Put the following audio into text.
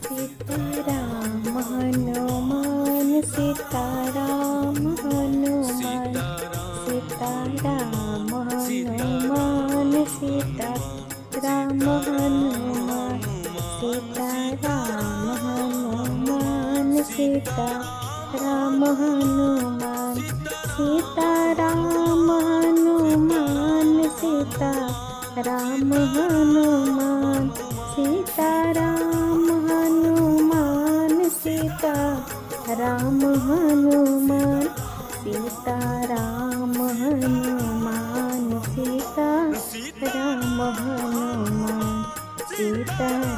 Sitaram Hanuman Sitaram Hanuman Sitaram Hanuman Sitaram Hanuman Sitaram Hanuman Sitaram Hanuman Sitaram Hanuman Sitaram Hanuman Sitaram Hanuman Sitaram Hanuman Sitaram Hanuman Sitaram Hanuman Sitaram